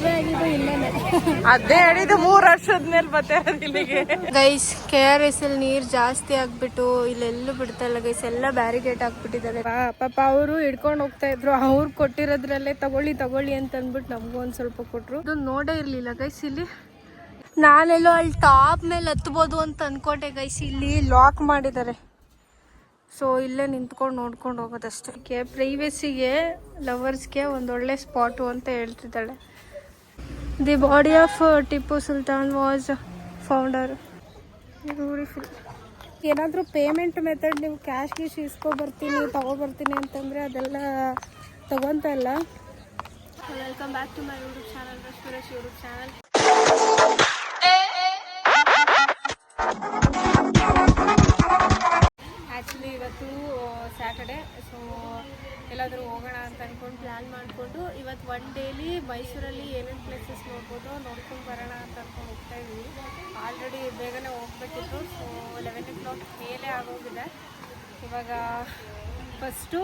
ಮದ್ವೆ ಆಗಿದ್ದು ಇಲ್ಲೇನೆ. ಅದೇ ಹೇಳಿದ್ದು 3 ವರ್ಷದ ಮೇಲೆ ಮತ್ತೆ ಇಲ್ಲಿಗೆ. ಗೈಸ್ KRS ಅಲ್ಲಿ ನೀರ್ ಜಾಸ್ತಿ ಆಗ್ಬಿಟ್ಟು ಇಲ್ಲೆಲ್ಲೂ ಬಿಡ್ತಾ ಇಲ್ಲ ಗೈಸ್, ಎಲ್ಲ ಬ್ಯಾರಿಗೇಟ್ ಹಾಕ್ಬಿಟ್ಟಿದ್ದಾರೆ. ಪಾಪ ಅವರು ಹಿಡ್ಕೊಂಡು ಹೋಗ್ತಾ ಇದ್ರು, ಅವ್ರು ಕೊಟ್ಟಿರೋದ್ರಲ್ಲೇ ತಗೊಳ್ಳಿ ಅಂತ ಅಂದ್ಬಿಟ್ಟು ನಮಗೂ ಒಂದ್ ಸ್ವಲ್ಪ ಕೊಟ್ರು. ಇದು ನೋಡೇ ಇರ್ಲಿಲ್ಲ ಗೈಸ್. ಇಲ್ಲಿ ನಾನೆಲ್ಲೋ ಅಲ್ಲಿ ಟಾಪ್ ಮೇಲೆ ಹತ್ಬೋದು ಅಂತ ಅನ್ಕೊಂಡೆ ಗೈಸ್, ಇಲ್ಲಿ ಲಾಕ್ ಮಾಡಿದ್ದಾರೆ. ಸೊ ಇಲ್ಲೇ ನಿಂತ್ಕೊಂಡು ನೋಡ್ಕೊಂಡು ಹೋಗೋದಷ್ಟೇ. ಪ್ರೈವೇಸಿಗೆ ಲವರ್ಸ್ಗೆ ಒಂದೊಳ್ಳೆ ಸ್ಪಾಟು ಅಂತ ಹೇಳ್ತಿದ್ದಾಳೆ. The body of Tipu Sultan was found here. Beautiful. ಏನಾದರೂ ಪೇಮೆಂಟ್ ಮೆಥಡ್ ನೀವು ಕ್ಯಾಶ್ ಗೀಶ್ ಇಸ್ಕೊಬರ್ತೀನಿ ತಗೊಬರ್ತೀನಿ ಅಂತಂದರೆ ಅದೆಲ್ಲ ತಗೊತಾ ಇಲ್ಲ. Welcome back to my YouTube channel, Rashmirash YouTube channel. Actually ಇವತ್ತು ಸ್ಯಾಟರ್ಡೆ, ಸೊ ಎಲ್ಲಾದರೂ ಹೋಗೋಣ ಅಂತ ಅಂದ್ಕೊಂಡು ಪ್ಲ್ಯಾನ್ ಮಾಡಿಕೊಂಡು ಇವತ್ತು ಒನ್ ಡೇಲಿ ಮೈಸೂರಲ್ಲಿ ಏನೇನು ಪ್ಲೇಸಸ್ ನೋಡ್ಬೋದು ನೋಡ್ಕೊಂಡು ಬರೋಣ ಅಂತ ಅಂದ್ಕೊಂಡು ಹೋಗ್ತಾ ಇದ್ದೀವಿ. ಆಲ್ರೆಡಿ ಬೇಗನೆ ಹೋಗ್ಬೇಕಿತ್ತು, ಸೊ 11 o'clock ಮೇಲೆ ಆಗೋಗಿದೆ. ಇವಾಗ ಫಸ್ಟು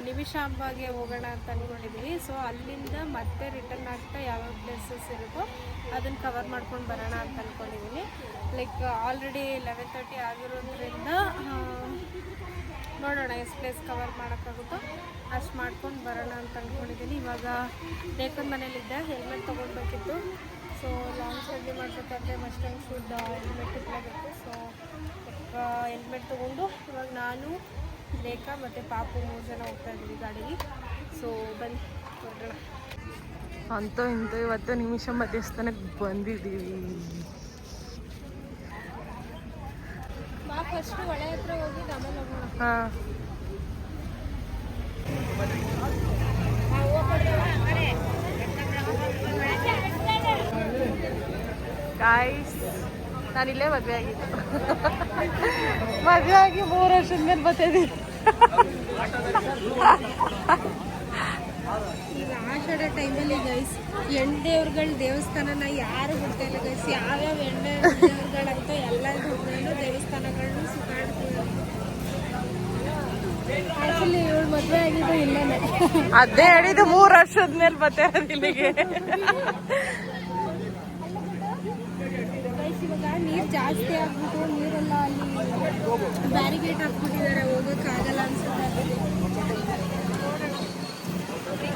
ನಿಮಿಷಾಂಬಾಗೆ ಹೋಗೋಣ ಅಂತ ಅಂದ್ಕೊಂಡಿದ್ದೀವಿ. ಸೊ ಅಲ್ಲಿಂದ ಮತ್ತೆ ರಿಟರ್ನ್ ಆಗ್ತಾ ಯಾವ್ಯಾವ ಪ್ಲೇಸಸ್ ಇರುತ್ತೋ ಅದನ್ನು ಕವರ್ ಮಾಡ್ಕೊಂಡು ಬರೋಣ ಅಂತ ಅಂದ್ಕೊಂಡಿದ್ದೀನಿ. ಲೈಕ್ ಆಲ್ರೆಡಿ 11:30 ಆಗಿರೋದ್ರಿಂದ ನೋಡೋಣ ಎಷ್ಟು ಪ್ಲೇಸ್ ಕವರ್ ಮಾಡೋಕ್ಕಾಗುತ್ತೋ ಅಷ್ಟು ಮಾಡ್ಕೊಂಡು ಬರೋಣ ಅಂತ ಅಂದ್ಕೊಂಡಿದ್ದೀನಿ. ಇವಾಗ ರೇಖನ್ ಮನೇಲಿದ್ದೆ, ಹೆಲ್ಮೆಟ್ ತೊಗೊಳ್ಬೇಕಿತ್ತು. ಸೊ ಲಾಂಗ್ ಜರ್ನಿ ಮಾಡಬೇಕಾದ್ರೆ ಮಸ್ಟ್ ಆ್ಯಂಡ್ ಶುಡ್ ಹೆಲ್ಮೆಟ್ ಇರಲೇಬೇಕು. ಸೊ ಹೆಲ್ಮೆಟ್ ತೊಗೊಂಡು ಇವಾಗ ನಾನು, ರೇಖಾ ಮತ್ತು ಪಾಪು 3 ಜನ ಹೋಗ್ತಾ ಇದ್ದೀವಿ ಗಾಡೀಲಿ. ಸೊ ಬನ್ನಿ ಹೊರಡೋಣ. ಅಂತೂ ಇಂತೂ ಇವತ್ತು ನಿಮಿಷ ದೇವಸ್ಥಾನಕ್ಕೆ ಬಂದಿದ್ದೀವಿ. ಫಸ್ಟ್ ಹೊಳೆ ಹತ್ರ ಹೋಗಿ ಆಮೇಲೆ ಹೋಗೋಣ. ಹಾಂ, ಗಾಯ್ಸ್ ನಾನಿಲ್ಲೇ ಮದುವೆ ಆಗಿದ್ದು. ಮದುವೆ ಆಗಿ 3 ವರ್ಷದ ಮೇಲೆ ಬರ್ತಾಯಿದ್ದೀನಿ. ಈಗ ಆಷಾಢ ಟೈಮಲ್ಲಿ ಗೈಸ್ ಹೆಣ್ಣು ದೇವ್ರಗಳ ದೇವಸ್ಥಾನನ ಯಾರು ಬಿಡ್ತಾ ಇಲ್ಲ ಗೈಸ್. ಯಾವ್ಯಾವ ಹೆಣ್ಣು ದೇವ್ರುಗಳಂತ ಎಲ್ಲ ದೇವಸ್ಥಾನಗಳನ್ನೂ ಸುತ್ತಾಡ್ತೀವಿ. ಆ್ಯಕ್ಚುಲಿ ಇವಳು ಮದುವೆ ಆಗಿದ್ದು ಇಲ್ಲೇನೆ. ಅದೇ ಹೇಳಿದ್ದು 3 ವರ್ಷದ ಮೇಲೆ ಬರ್ತಾಯಿರೋದು ಇಲ್ಲಿಗೆ. ಗೈಸ್ ಇವಾಗ ನೀರು ಜಾಸ್ತಿ ಆಗ್ಬಿಟ್ಟು ನೀರೆಲ್ಲ ಅಲ್ಲಿ ಬ್ಯಾರಿಗೇಟ್ ಹಾಕ್ಬಿಟ್ಟಿದ್ದಾರೆ, ಹೋಗೋಕ್ಕಾಗಲ್ಲ ಅನ್ಸುತ್ತೆ.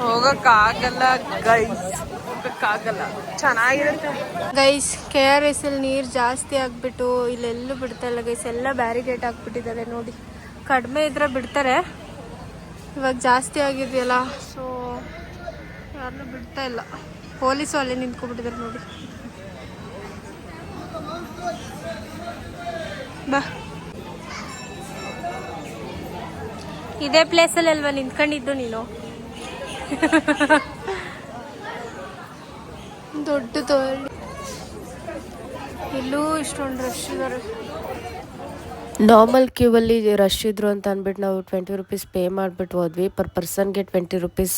ಹೋಗಕ್ಕಾಗಲ್ಲ ಗೈಸ್, ಹೋಗಕ್ಕಾಗಲ್ಲ. ಚೆನ್ನಾಗಿರುತ್ತೆ ಗೈಸ್. KRS ಅಲ್ಲಿ ನೀರು ಜಾಸ್ತಿ ಆಗ್ಬಿಟ್ಟು ಇಲ್ಲೆಲ್ಲೂ ಬಿಡ್ತಾ ಇಲ್ಲ ಗೈಸ್, ಎಲ್ಲ ಬ್ಯಾರಿಗೇಟ್ ಹಾಕ್ಬಿಟ್ಟಿದ್ದಾರೆ. ನೋಡಿ, ಕಡಿಮೆ ಇದ್ರೆ ಬಿಡ್ತಾರೆ, ಇವಾಗ ಜಾಸ್ತಿ ಆಗಿದೆಯಲ್ಲ, ಸೊ ಯಾರನ್ನೂ ಬಿಡ್ತಾ ಇಲ್ಲ. ಪೊಲೀಸು ಅಲ್ಲೇ ನಿಂತ್ಕೊಬಿಟ್ಟಿದ್ದಾರೆ ನೋಡಿ. ಬಾ, ಇದೇ ಪ್ಲೇಸಲ್ಲಿ ಅಲ್ವಾ ನಿಂತ್ಕೊಂಡಿದ್ದು ನೀನು? ದೊಡ್ಡದು ಇಲ್ಲೂ ಇಷ್ಟೊಂದು ರಶ್ ಇದ್ದಾರೆ. ನಾರ್ಮಲ್ ಕ್ಯೂವಲ್ಲಿ ರಶ್ ಇದ್ರು ಅಂತ ಅಂದ್ಬಿಟ್ಟು ನಾವು 20 rupees ಪೇ ಮಾಡಿಬಿಟ್ಟು ಹೋದ್ವಿ. ಪರ್ ಪರ್ಸನ್ಗೆ 20 rupees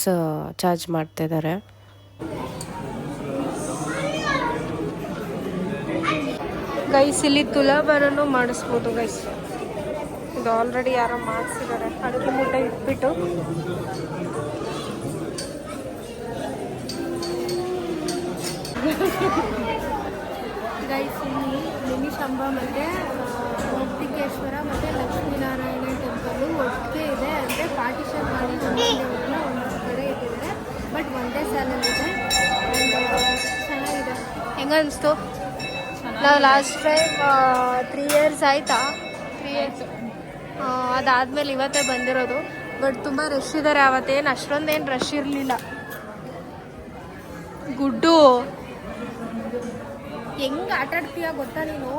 ಚಾರ್ಜ್ ಮಾಡ್ತಾ ಇದ್ದಾರೆ. ಗೈಸ್ ಇಲ್ಲಿ ತುಲಾಭಾರನೂ ಮಾಡಿಸ್ಬೋದು ಗೈಸ್. ಇದು ಆಲ್ರೆಡಿ ಯಾರೋ ಮಾಡಿಸಿದ್ದಾರೆ, ಅಡುಗೆ ಮೂಟೆ ಇಟ್ಬಿಟ್ಟು. ಗೈಸ್ ಇಲ್ಲಿ ನಿಮಿಷಾಂಬ ಮತ್ತು ಮುಕ್ತಿಕೇಶ್ವರ ಮತ್ತು ಲಕ್ಷ್ಮೀನಾರಾಯಣ ಟೆಂಪಲು ಒಟ್ಟಿಗೆ ಇದೆ. ಅಂದರೆ ಪಾರ್ಟಿಷನ್ ಮಾಡಿ ಒಂದೊಂದು ಕಡೆ ಇಟ್ಟಿದ್ದಾರೆ, ಬಟ್ ಒಂದೇ ಸಾಲಲ್ಲಿದೆ. ಚೆನ್ನಾಗಿದೆ. ಹೆಂಗನ್ನಿಸ್ತು? ನಾವು ಲಾಸ್ಟ್ ಟೈಮ್ 3 years ಆಯಿತಾ, 3 years ಅದಾದಮೇಲೆ ಇವತ್ತೇ ಬಂದಿರೋದು. ಬಟ್ ತುಂಬ ರಶ್ ಇದ್ದಾರೆ. ಅವತ್ತೇನು ಅಷ್ಟೊಂದೇನು ರಶ್ ಇರಲಿಲ್ಲ. ಗುಡ್ಡು ಹೆಂಗೆ ಆಟಾಡ್ತೀಯ ಗೊತ್ತಾ ನೀನು?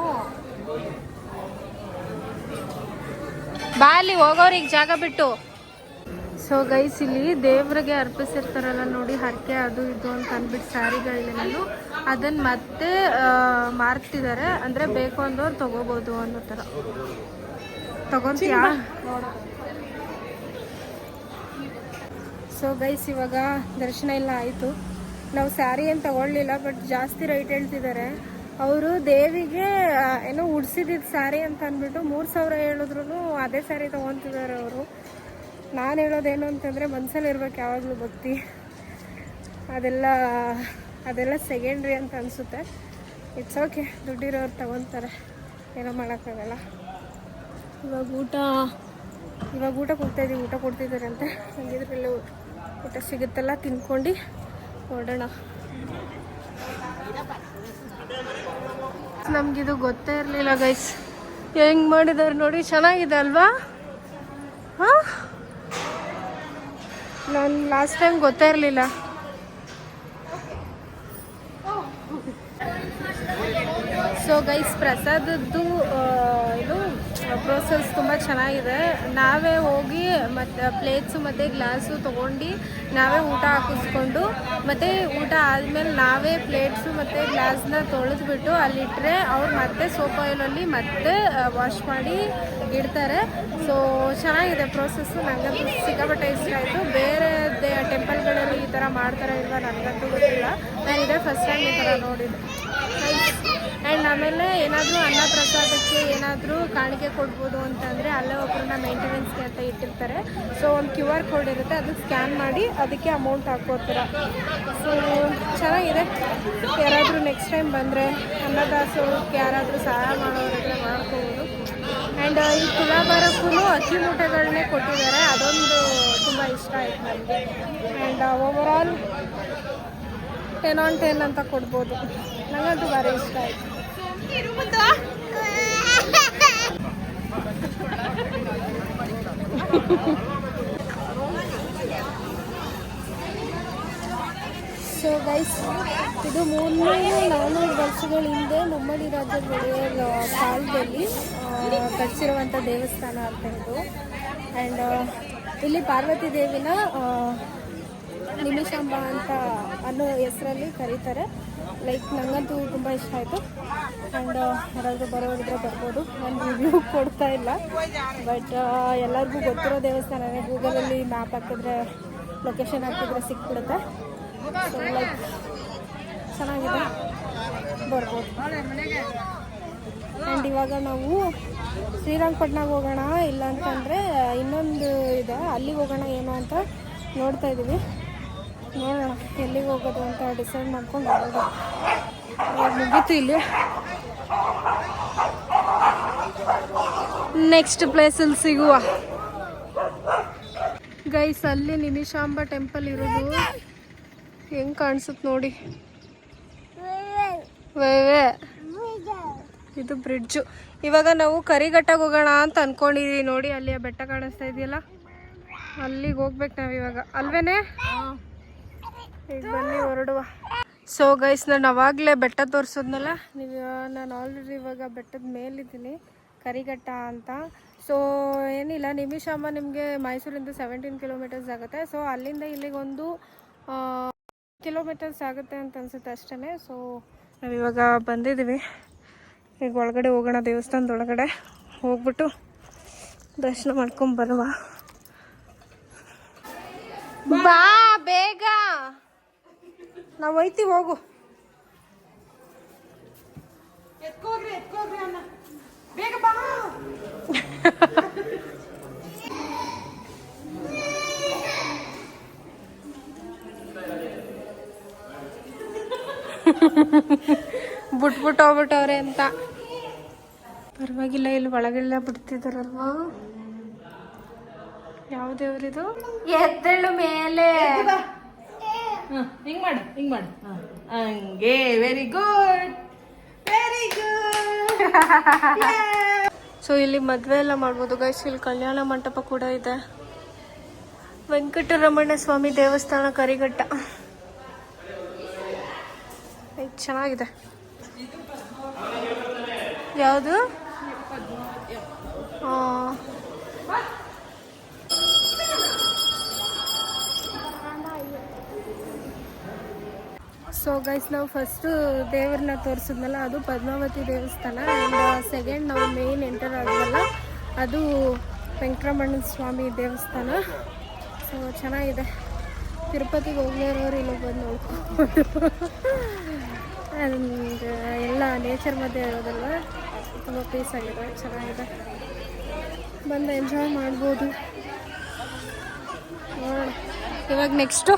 ಬಾ, ಅಲ್ಲಿ ಹೋಗೋರಿಗೆ ಜಾಗ ಬಿಟ್ಟು. ಸೊ ಗೈಸ್ ಇಲ್ಲಿ ದೇವ್ರಿಗೆ ಅರ್ಪಿಸಿರ್ತಾರಲ್ಲ ನೋಡಿ, ಹರಕೆ ಅದು ಇದು ಅಂತ ಅಂದ್ಬಿಟ್ಟು ಸ್ಯಾರಿಗಳನ್ನೆಲ್ಲ ಅದನ್ನು ಮತ್ತೆ ಮಾರ್ತಿದ್ದಾರೆ. ಅಂದರೆ ಬೇಕು ಅಂದವ್ರು ತೊಗೋಬೋದು ಅನ್ನೋ ಥರ. ತಗೊಂತೀಯಾ? ಸೊ ಗೈಸ್ ಇವಾಗ ದರ್ಶನ ಎಲ್ಲ ಆಯಿತು. ನಾವು ಸ್ಯಾರಿ ಏನು ತಗೊಳ್ಳಿಲ್ಲ, ಬಟ್ ಜಾಸ್ತಿ ರೈಟ್ ಹೇಳ್ತಿದ್ದಾರೆ ಅವರು. ದೇವಿಗೆ ಏನೋ ಉಡ್ಸಿದಿದ್ದು ಸ್ಯಾರಿ ಅಂತ ಅಂದ್ಬಿಟ್ಟು 3000 ಹೇಳಿದ್ರು ಅದೇ ಸ್ಯಾರಿ ತೊಗೊತಿದ್ದಾರೆ ಅವರು. ನಾನು ಹೇಳೋದೇನು ಅಂತಂದರೆ ಮನಸ್ಸಲ್ಲಿ ಇರ್ಬೇಕು ಯಾವಾಗಲೂ ಭಕ್ತಿ. ಅದೆಲ್ಲ ಅದೆಲ್ಲ ಸೆಕೆಂಡ್ರಿ ಅಂತ ಅನಿಸುತ್ತೆ. ಇಟ್ಸ್ ಓಕೆ, ದುಡ್ಡಿರೋರು ತಗೊತಾರೆ, ಏನೋ ಮಾಡೋಕ್ಕಾಗಲ್ಲ. ಇವಾಗ ಊಟ ಕೊಡ್ತಾಯಿದ್ದೀವಿ, ಊಟ ಕೊಡ್ತಿದ್ದಾರೆ ಅಂತ. ಹಂಗಿದ್ರಲ್ಲಿ ಊಟ ಸಿಗುತ್ತಲ್ಲ, ತಿನ್ಕೊಂಡು ಹೊರಡೋಣ. ನಮಗಿದು ಗೊತ್ತೇ ಇರಲಿಲ್ಲ ಗೈಸ್, ಹೆಂಗೆ ಮಾಡಿದ್ದಾರೆ ನೋಡಿ, ಚೆನ್ನಾಗಿದೆ ಅಲ್ವಾ? ಹಾಂ, ನಾನು ಲಾಸ್ಟ್ ಟೈಮ್ ಗೊತ್ತೇ ಇರಲಿಲ್ಲ. ಸೊ ಗೈಸ್, ಪ್ರಸಾದದ್ದು ಇದು ಪ್ರೋಸೆಸ್ ತುಂಬ ಚೆನ್ನಾಗಿದೆ. ನಾವೇ ಹೋಗಿ ಮತ್ತು ಪ್ಲೇಟ್ಸು ಮತ್ತು ಗ್ಲಾಸು ತೊಗೊಂಡು ನಾವೇ ಊಟ ಹಾಕಿಸ್ಕೊಂಡು, ಮತ್ತು ಊಟ ಆದಮೇಲೆ ನಾವೇ ಪ್ಲೇಟ್ಸು ಮತ್ತು ಗ್ಲಾಸ್ನ ತೊಳೆದ್ಬಿಟ್ಟು ಅಲ್ಲಿಟ್ಟರೆ ಅವ್ರು ಮತ್ತೆ ಸೋಪ್ ಆಯಿಲಲ್ಲಿ ಮತ್ತೆ ವಾಶ್ ಮಾಡಿ ಇಡ್ತಾರೆ. ಸೊ ಚೆನ್ನಾಗಿದೆ ಪ್ರೋಸೆಸ್ಸು, ನನಗಂತೂ ಸಿಕ್ಕಾಪಟ್ಟೆ ಇಷ್ಟ ಆಯಿತು. ಬೇರೆ ಟೆಂಪಲ್ಗಳಲ್ಲಿ ಈ ಥರ ಮಾಡ್ತಾರೆ ಇಲ್ವಾ ನನಗಂತೂ ಗೊತ್ತಿಲ್ಲ, ನಾನು ಇದೇ ಫಸ್ಟ್ ಟೈಮ್ ಈ ಥರ ನೋಡಿದ್ದು. ಆ್ಯಂಡ್ ಆಮೇಲೆ ಏನಾದರೂ ಅನ್ನ ಪ್ರಸಾದಕ್ಕೆ ಏನಾದರೂ ಕಾಣಿಕೆ ಕೊಡ್ಬೋದು ಅಂತಂದರೆ ಅಲ್ಲೇ ಒಬ್ಬರನ್ನ ಮೇಂಟೆನೆನ್ಸ್ಗೆ ಅಂತ ಇಟ್ಟಿರ್ತಾರೆ. ಸೊ ಒಂದು QR ಕೋಡ್ ಇರುತ್ತೆ, ಅದು ಸ್ಕ್ಯಾನ್ ಮಾಡಿ ಅದಕ್ಕೆ ಅಮೌಂಟ್ ಹಾಕ್ಕೋತಾರೆ. ಸೊ ಚೆನ್ನಾಗಿದೆ. ಯಾರಾದರೂ ನೆಕ್ಸ್ಟ್ ಟೈಮ್ ಬಂದರೆ ಅನ್ನದಾಸೋಹಕ್ಕೆ ಯಾರಾದರೂ ಸಹಾಯ ಮಾಡೋರಿದ್ರೆ ಮಾಡ್ಕೋಬೋದು. ಆ್ಯಂಡ್ ಈ ತುಲಾಭಾರಕ್ಕೂ ಅಕ್ಕಿ ಮೂಟೆಗಳನ್ನೇ ಕೊಟ್ಟಿದ್ದಾರೆ, ಅದೊಂದು ತುಂಬ ಇಷ್ಟ ಆಯಿತು ನನಗೆ. ಆ್ಯಂಡ್ ಓವರಾಲ್ 10 on 10 ಅಂತ ಕೊಡ್ಬೋದು. ನನಗಂತೂ ಭಾರಿ ಇಷ್ಟ ಆಯಿತು. ಸೊ ಗೈಸ್, ಇದು 300-400 ವರ್ಷಗಳ ಹಿಂದೆ ಮುಮ್ಮಡಿ ರಾಜರ ಒಡೆಯರ ಕಾಲದಲ್ಲಿ ಕಟ್ಟಿಸಿರುವಂಥ ದೇವಸ್ಥಾನ ಅಂತ ಇದು. ಆ್ಯಂಡ್ ಇಲ್ಲಿ ಪಾರ್ವತಿ ದೇವಿನ ನಿಮಿಷಾಂಬ ಅಂತ ಅನ್ನೋ ಹೆಸರಲ್ಲಿ ಕರೀತಾರೆ. ಲೈಕ್ ನನಗಂತೂ ತುಂಬ ಇಷ್ಟ ಆಯಿತು. ಆ್ಯಂಡ್ ಯಾರಾದರೂ ಬರೋರಿದ್ರೆ ಬರ್ಬೋದು. ನಾನು ರಿವ್ಯೂ ಕೊಡ್ತಾ ಇಲ್ಲ, ಬಟ್ ಎಲ್ಲರಿಗೂ ಗೊತ್ತಿರೋ ದೇವಸ್ಥಾನನೇ. ಗೂಗಲಲ್ಲಿ ಮ್ಯಾಪ್ ಹಾಕಿದ್ರೆ, ಲೊಕೇಶನ್ ಹಾಕಿದ್ರೆ ಸಿಕ್ಬಿಡುತ್ತೆ. ಸೊ ಲೈಕ್ ಚೆನ್ನಾಗಿದೆ, ಬರ್ಬೋದು. ಆ್ಯಂಡ್ ಇವಾಗ ನಾವು ಶ್ರೀರಂಗಪಟ್ಟಣಕ್ಕೆ ಹೋಗೋಣ, ಇಲ್ಲ ಅಂತಂದರೆ ಇನ್ನೊಂದು ಇದೆ, ಅಲ್ಲಿಗೆ ಹೋಗೋಣ ಏನೋ ಅಂತ ನೋಡ್ತಾ ಇದ್ದೀವಿ. ನೋಡೋಣ ಎಲ್ಲಿಗೆ ಹೋಗೋದು ಅಂತ ಡಿಸೈಡ್ ಮಾಡ್ಕೊಂಡು ಹೋಗೋದು. ಮುಗೀತು ಇಲ್ಲಿ. ನೆಕ್ಸ್ಟ್ ಪ್ಲೇಸಲ್ಲಿ ಸಿಗುವ. ಗೈಸ್, ಅಲ್ಲಿ ನಿಮಿಷಾಂಬ ಟೆಂಪಲ್ ಇರೋದು ಹೆಂಗೆ ಕಾಣಿಸುತ್ತೆ ನೋಡಿ. ಇದು ಬ್ರಿಡ್ಜು. ಇವಾಗ ನಾವು ಕರಿಘಟ್ಟಕ್ಕೆ ಹೋಗೋಣ ಅಂತ ಅಂದ್ಕೊಂಡಿದ್ದೀವಿ. ನೋಡಿ ಅಲ್ಲಿ ಆ ಬೆಟ್ಟ ಕಾಣಿಸ್ತಾ ಇದೆಯಲ್ಲ, ಅಲ್ಲಿಗೆ ಹೋಗ್ಬೇಕು ನಾವು ಇವಾಗ, ಅಲ್ವೇನೆ? ಈಗ ಬನ್ನಿ ಹೊರಡುವ. ಸೊ ಗೈಸ್, ನಾನು ಅವಾಗಲೇ ಬೆಟ್ಟ ತೋರಿಸೋದ್ನಲ್ಲ, ನಾನು ಆಲ್ರೆಡಿ ಇವಾಗ ಬೆಟ್ಟದ ಮೇಲಿದ್ದೀನಿ, ಕರಿಘಟ್ಟ ಅಂತ. ಸೊ ಏನಿಲ್ಲ, ನಿಮಿಷಾಂಬ ನಿಮಗೆ ಮೈಸೂರಿಂದ 17 ಕಿಲೋಮೀಟರ್ಸ್ ಆಗುತ್ತೆ. ಸೊ ಅಲ್ಲಿಂದ ಇಲ್ಲಿಗೊಂದು ಕಿಲೋಮೀಟರ್ಸ್ ಆಗುತ್ತೆ ಅಂತ ಅನ್ಸುತ್ತೆ ಅಷ್ಟೇ. ಸೊ ನಾವಿವಾಗ ಬಂದಿದ್ದೀವಿ, ಈಗ ಒಳಗಡೆ ಹೋಗೋಣ. ದೇವಸ್ಥಾನದ ಒಳಗಡೆ ಹೋಗ್ಬಿಟ್ಟು ದರ್ಶನ ಮಾಡ್ಕೊಂಡು ಬರುವ. ಬಾ ಬೇಗ, ನಾವು ಹೋಯ್ತೀವಿ, ಹೋಗು. ಬೇಗ ಬಾ. ಹೋಗ್ಬಿಟ್ಟವ್ರೆ ಅಂತ. ಪರವಾಗಿಲ್ಲ, ಇಲ್ಲಿ ಒಳಗೆಲ್ಲ ಬಿಡ್ತಿದಾರಲ್ವಾ. ಯಾವ ದೇವ್ರಿದು? ಎದ್ದೇಳು ಮೇಲೆ. ಹಿಂಗ್ ಮಾಡು ಹಂಗೆ. Very good. ಸೊ ಇಲ್ಲಿ ಮದುವೆ ಎಲ್ಲ ಮಾಡ್ಬೋದು ಗೈಸ್. ಇಲ್ಲಿ ಕಲ್ಯಾಣ ಮಂಟಪ ಕೂಡ ಇದೆ. ವೆಂಕಟರಮಣ ಸ್ವಾಮಿ ದೇವಸ್ಥಾನ, ಕರಿಘಟ್ಟ. ಚೆನ್ನಾಗಿದೆ. ಯಾವುದು? ಸೊ ಗೈಸ್, ನಾವು ಫಸ್ಟು ದೇವ್ರನ್ನ ತೋರಿಸಿದ್ನಲ್ಲ, ಅದು ಪದ್ಮಾವತಿ ದೇವಸ್ಥಾನ. ಆ್ಯಂಡ್ ಸೆಕೆಂಡ್ ನಾವು ಮೇನ್ ಎಂಟರ್ ಆಗೋಲ್ಲ, ಅದು ವೆಂಕಟರಮಣ ಸ್ವಾಮಿ ದೇವಸ್ಥಾನ. ಸೊ ಚೆನ್ನಾಗಿದೆ. ತಿರುಪತಿಗೆ ಹೋಗದೇ ಇರೋರು ಇಲ್ಲಿ ಬಂದು ನೋಡ್ಕೊಂಡು ಆ್ಯಂಡ್ ಎಲ್ಲ ನೇಚರ್ ಮಧ್ಯೆ ಇರೋದಲ್ವ, ತುಂಬ ಪೀಸ್ ಆಗಿದೆ, ಚೆನ್ನಾಗಿದೆ. ಬಂದು ಎಂಜಾಯ್ ಮಾಡ್ಬೋದು. ನೋಡೋಣ ಇವಾಗ ನೆಕ್ಸ್ಟು